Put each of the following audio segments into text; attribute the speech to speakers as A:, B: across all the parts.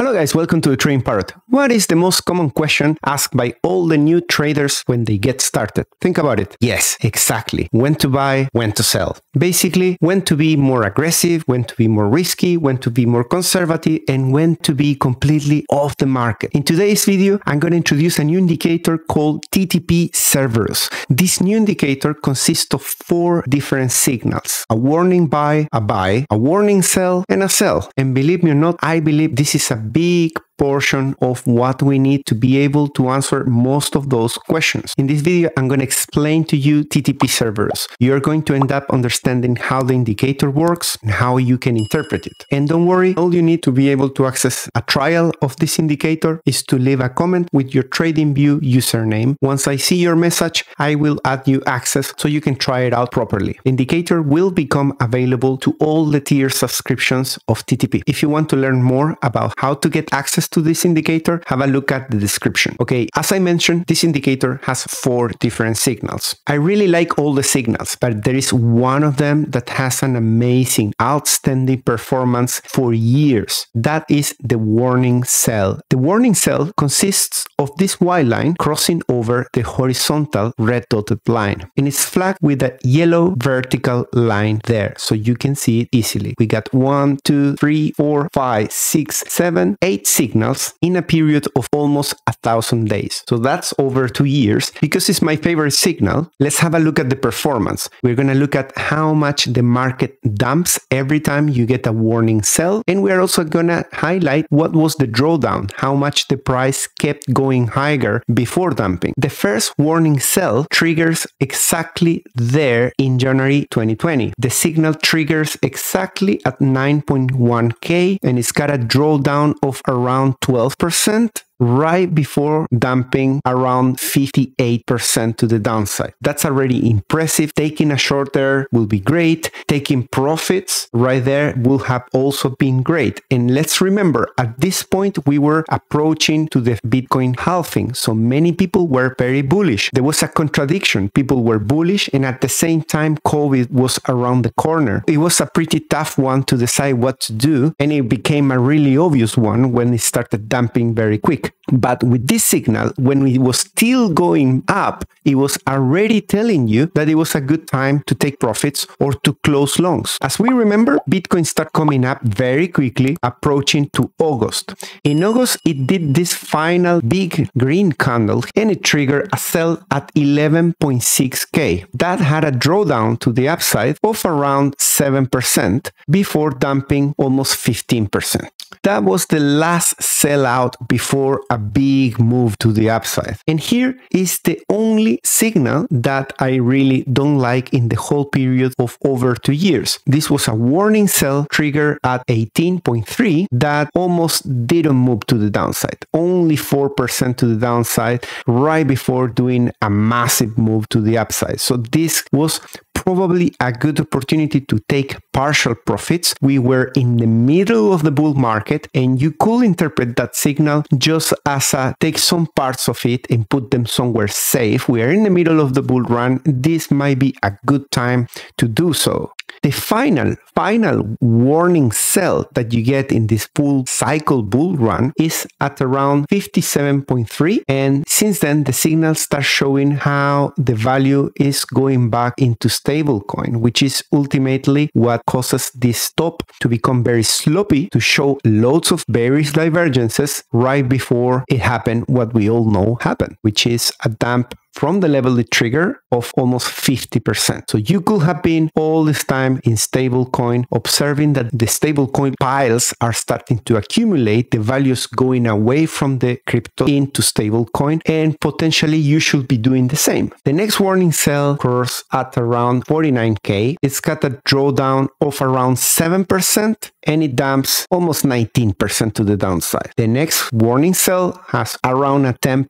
A: Hello guys, welcome to the Trading Parrot. What is the most common question asked by all the new traders when they get started? Think about it. Yes, exactly. When to buy, when to sell. Basically, when to be more aggressive, when to be more risky, when to be more conservative, and when to be completely off the market. In today's video, I'm going to introduce a new indicator called TTP Cerberus. This new indicator consists of 4 different signals: a warning buy, a warning sell, and a sell. And believe me or not, I believe this is a big portion of what we need to be able to answer most of those questions. In this video, I'm going to explain to you TTP Cerberus. You're going to end up understanding how the indicator works and how you can interpret it. And don't worry, all you need to be able to access a trial of this indicator is to leave a comment with your TradingView username. Once I see your message, I will add you access so you can try it out properly. The indicator will become available to all the tier subscriptions of TTP. If you want to learn more about how to get access to this indicator, have a look at the description. Okay, as I mentioned, this indicator has 4 different signals. I really like all the signals, but there is one of them that has an amazing, outstanding performance for years. That is the warning sell. The warning sell consists of this white line crossing over the horizontal red dotted line, and it's flagged with a yellow vertical line there, so you can see it easily. We got 1, 2, 3, 4, 5, 6, 7, 8 signals in a period of almost 1,000 days. So that's over 2 years. Because it's my favorite signal, let's have a look at the performance. We're going to look at how much the market dumps every time you get a warning sell. And we're also going to highlight what was the drawdown, how much the price kept going higher before dumping. The first warning sell triggers exactly there in January 2020. The signal triggers exactly at 9.1K and it's got a drawdown of around 12%. Right before dumping around 58% to the downside. That's already impressive. Taking a short there will be great. Taking profits right there will have also been great. And let's remember, at this point, we were approaching to the Bitcoin halving. So many people were very bullish. There was a contradiction. People were bullish and at the same time, COVID was around the corner. It was a pretty tough one to decide what to do. And it became a really obvious one when it started dumping very quick. But with this signal, when it was still going up, it was already telling you that it was a good time to take profits or to close longs. As we remember, Bitcoin started coming up very quickly, approaching to August. In August, it did this final big green candle and it triggered a sell at 11.6K. That had a drawdown to the upside of around 7% before dumping almost 15%. That was the last sellout before a big move to the upside. And here is the only signal that I really don't like in the whole period of over 2 years. This was a warning sell trigger at 18.3 that almost didn't move to the downside. Only 4% to the downside right before doing a massive move to the upside. So this was probably a good opportunity to take partial profits. We were in the middle of the bull market and you could interpret that signal just as a take some parts of it and put them somewhere safe. We are in the middle of the bull run. This might be a good time to do so. The final warning sell that you get in this full cycle bull run is at around 57.3, and since then the signal starts showing how the value is going back into stablecoin, which is ultimately what causes this top to become very sloppy, to show loads of bearish divergences right before it happened, what we all know happened, which is a dump from the level it triggered of almost 50%. So you could have been all this time in stablecoin, observing that the stablecoin piles are starting to accumulate, the values going away from the crypto into stablecoin, and potentially you should be doing the same. The next warning sell occurs at around 49K. It's got a drawdown of around 7% and it dumps almost 19% to the downside. The next warning sell has around a 10%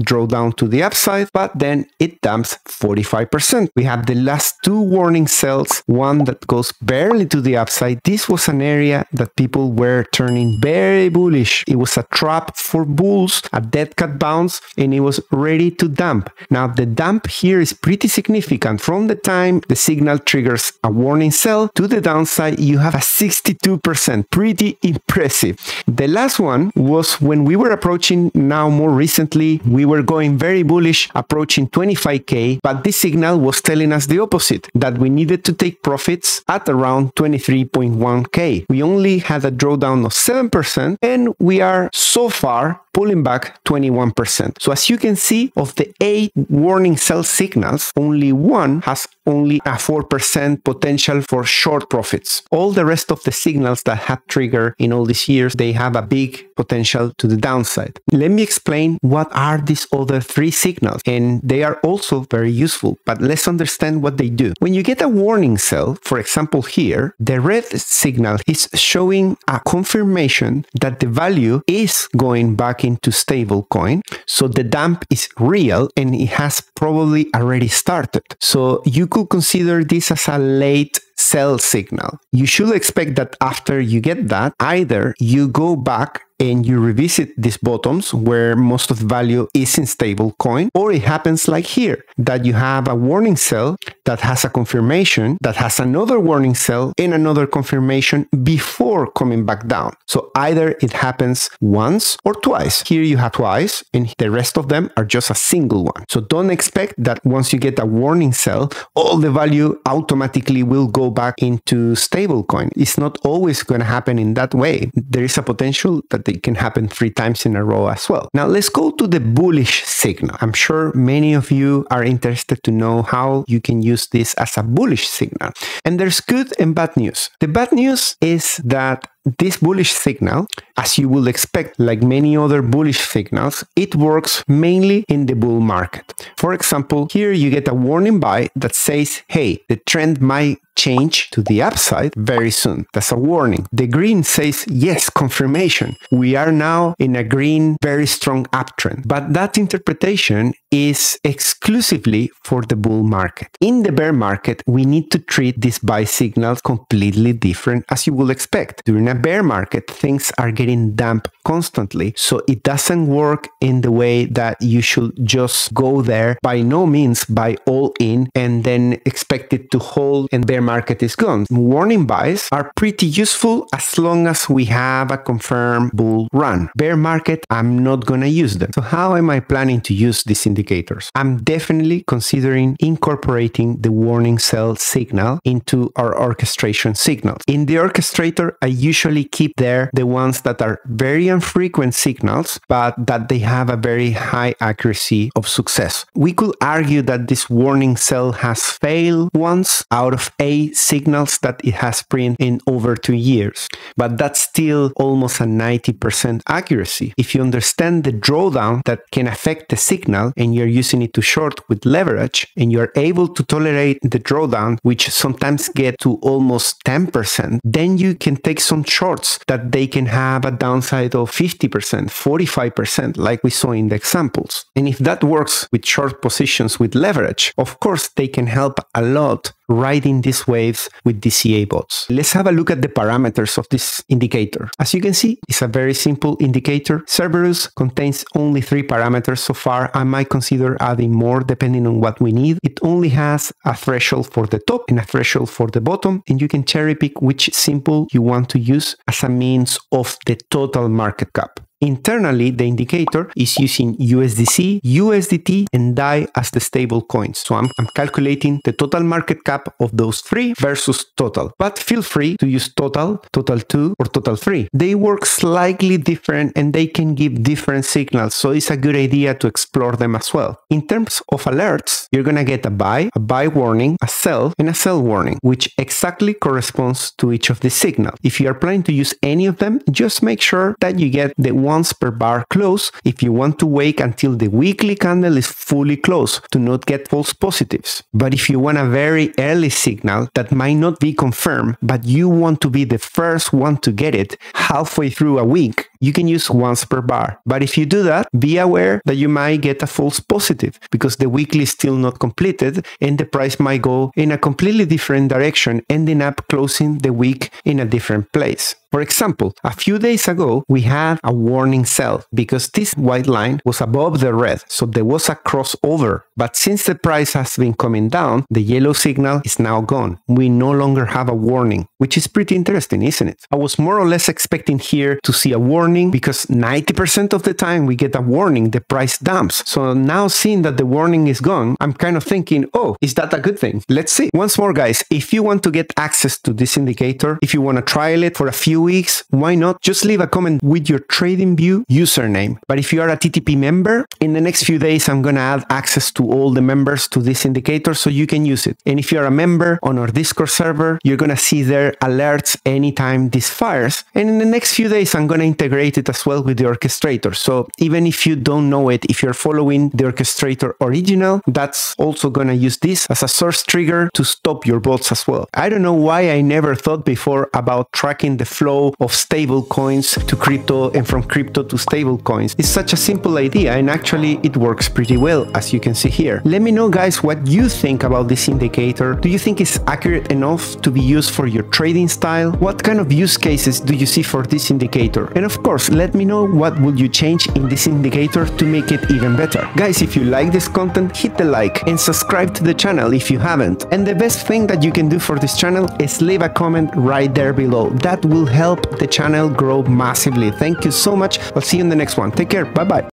A: drawdown to the upside 45, but then it dumps 45%. We have the last two warning cells, one that goes barely to the upside. This was an area that people were turning very bullish. It was a trap for bulls, a dead cat bounce, and it was ready to dump. Now the dump here is pretty significant. From the time the signal triggers a warning cell to the downside, you have a 62%. Pretty impressive. The last one was when we were approaching, now more recently, we were going very bullish, approaching 25K, but this signal was telling us the opposite, that we needed to take profits at around 23.1K. We only had a drawdown of 7%, and we are so far pulling back 21%. So as you can see, of the 8 warning cell signals, only one has only a 4% potential for short profits. All the rest of the signals that have triggered in all these years, they have a big potential to the downside. Let me explain what are these other 3 signals, and they are also very useful, but let's understand what they do. When you get a warning cell, for example here, the red signal is showing a confirmation that the value is going back into stable coin. So the dump is real and it has probably already started. So you could consider this as a late sell signal. You should expect that after you get that, either you go back and you revisit these bottoms where most of the value is in stable coin, or it happens like here, that you have a warning cell that has a confirmation, that has another warning cell and another confirmation before coming back down. So either it happens once or twice. Here you have twice and the rest of them are just a single one. So don't expect that once you get a warning cell, all the value automatically will go back into stable coin. It's not always going to happen in that way. There is a potential that it can happen 3 times in a row as well. Now let's go to the bullish signal. I'm sure many of you are interested to know how you can use this as a bullish signal. And there's good and bad news. The bad news is that this bullish signal, as you will expect, like many other bullish signals, it works mainly in the bull market. For example, here you get a warning buy that says, hey, the trend might change to the upside very soon. That's a warning. The green says, yes, confirmation. We are now in a green, very strong uptrend. But that interpretation is exclusively for the bull market. In the bear market, we need to treat these buy signals completely different, as you will expect. During a bear market, things are getting dumped constantly, so it doesn't work in the way that you should just go there, by no means buy all in and then expect it to hold and bear market is gone. Warning buys are pretty useful as long as we have a confirmed bull run. Bear market, I'm not gonna use them. So how am I planning to use these indicators? I'm definitely considering incorporating the warning cell signal into our orchestration signals. In the orchestrator, I usually keep there the ones that are very infrequent signals, but that they have a very high accuracy of success. We could argue that this warning cell has failed once out of 8 signals that it has printed in over 2 years, but that's still almost a 90% accuracy. If you understand the drawdown that can affect the signal and you're using it to short with leverage and you're able to tolerate the drawdown, which sometimes get to almost 10%, then you can take some shorts that they can have a downside of 50%, 45%, like we saw in the examples. And if that works with short positions with leverage, of course they can help a lot riding these waves with DCA bots. Let's have a look at the parameters of this indicator. As you can see, it's a very simple indicator. Cerberus contains only 3 parameters so far. I might consider adding more depending on what we need. It only has a threshold for the top and a threshold for the bottom, and you can cherry pick which symbol you want to use as a means of the total market cap. Internally, the indicator is using USDC, USDT, and DAI as the stable coins. So I'm calculating the total market cap of those 3 versus total. But feel free to use total, total 2, or total 3. They work slightly different and they can give different signals. So it's a good idea to explore them as well. In terms of alerts, you're going to get a buy warning, a sell, and a sell warning, which exactly corresponds to each of the signals. If you are planning to use any of them, just make sure that you get the once per bar close if you want to wait until the weekly candle is fully closed to not get false positives. But if you want a very early signal that might not be confirmed, but you want to be the first one to get it halfway through a week, you can use once per bar. But if you do that, be aware that you might get a false positive because the weekly is still not completed and the price might go in a completely different direction, ending up closing the week in a different place. For example, a few days ago, we had a warning sell because this white line was above the red, so there was a crossover. But since the price has been coming down, the yellow signal is now gone. We no longer have a warning, which is pretty interesting, isn't it? I was more or less expecting here to see a warning because 90% of the time we get a warning, the price dumps. So now seeing that the warning is gone, I'm kind of thinking, oh, is that a good thing? Let's see. Once more, guys, if you want to get access to this indicator, if you want to trial it for a few weeks, why not? Just leave a comment with your TradingView username. But if you are a TTP member, in the next few days, I'm going to add access to all the members to this indicator so you can use it. And if you're a member on our Discord server, you're going to see their alerts anytime this fires. And in the next few days, I'm going to integrate it as well with the orchestrator. So even if you don't know it, if you're following the orchestrator original, that's also going to use this as a source trigger to stop your bots as well. I don't know why I never thought before about tracking the flow of stable coins to crypto and from crypto to stable coins. It's such a simple idea and actually it works pretty well, as you can see here. Let me know, guys, what you think about this indicator. Do you think it's accurate enough to be used for your trading style? What kind of use cases do you see for this indicator? And of course, let me know what would you change in this indicator to make it even better. Guys, if you like this content, hit the like and subscribe to the channel if you haven't. And the best thing that you can do for this channel is leave a comment right there below. That will help the channel grow massively. Thank you so much. I'll see you in the next one. Take care. Bye bye.